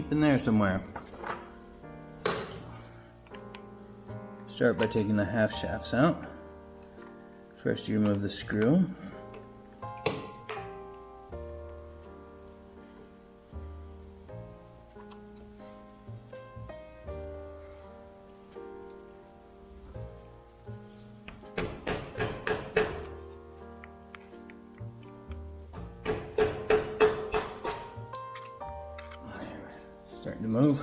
deep in there somewhere. Start by taking the half shafts out. First you remove the screw. Starting to move.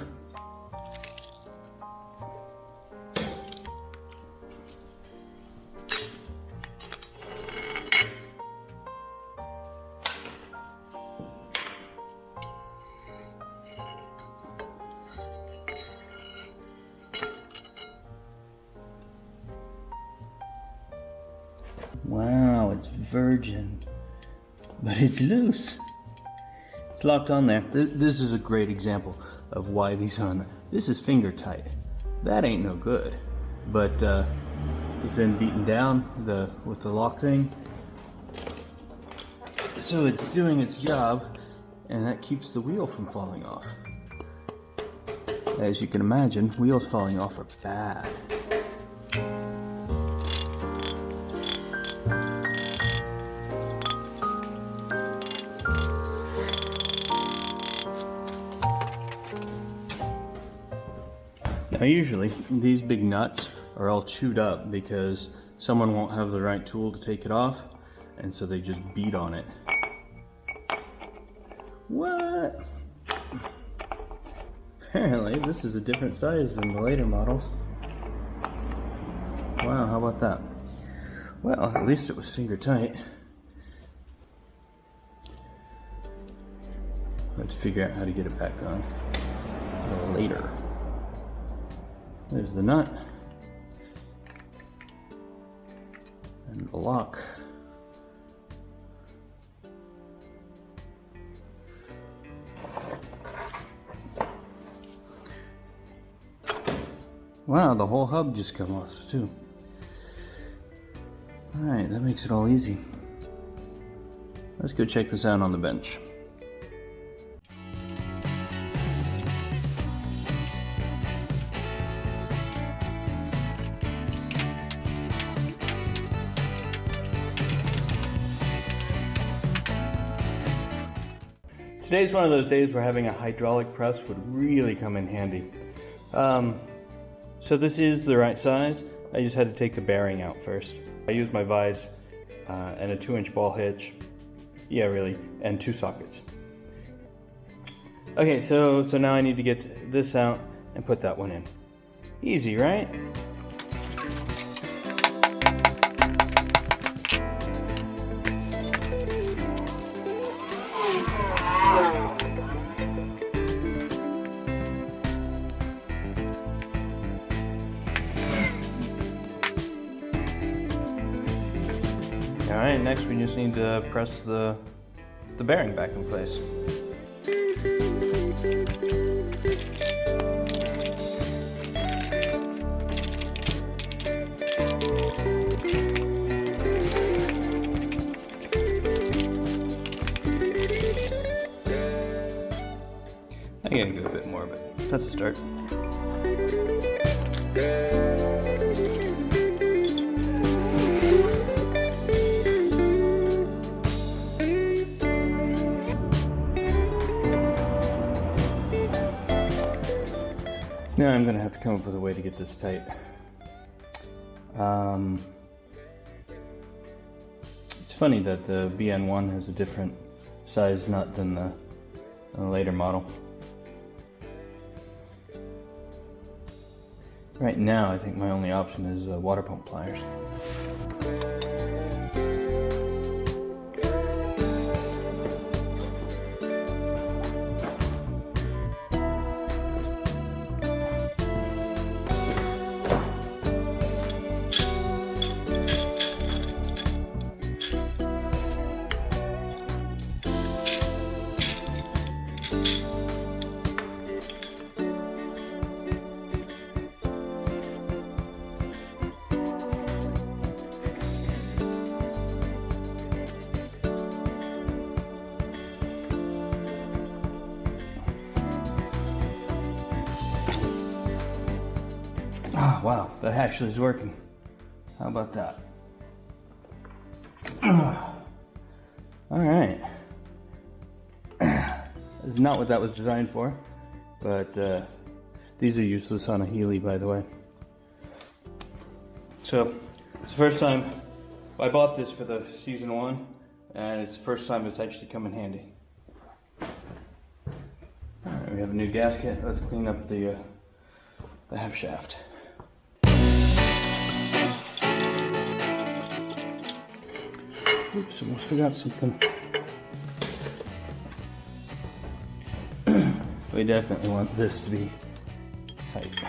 Wow, it's virgin, but it's loose. It's locked on there. This is a great example of why these are on there. This is finger tight. That ain't no good. But it's been beaten down with the lock thing. So it's doing its job, and that keeps the wheel from falling off. As you can imagine, wheels falling off are bad. Now usually these big nuts are all chewed up because someone won't have the right tool to take it off, and so they just beat on it. What? Apparently this is a different size than the later models. Wow, how about that? Well, at least it was finger tight. Let's figure out how to get it back on a little later. There's the nut and the lock. Wow, the whole hub just come off too. Alright, that makes it all easy. Let's go check this out on the bench. Today's one of those days where having a hydraulic press would really come in handy. So this is the right size. I just had to take the bearing out first. I used my vise and a 2-inch ball hitch. Yeah, really, and 2 sockets. Okay, so now I need to get this out and put that one in. Easy, right? Alright, next we just need to press the bearing back in place. I gotta do a bit more, but that's a start. Now I'm going to have to come up with a way to get this tight. It's funny that the BN1 has a different size nut than the later model. Right now I think my only option is water pump pliers. Oh, wow, that actually is working. How about that? All right. That's not what that was designed for, but these are useless on a Healey, by the way. So it's the first time I bought this for the season 1, and it's the first time it's actually come in handy. All right, we have a new gasket. Let's clean up the half shaft. Oops, almost forgot something. We definitely want this to be tight.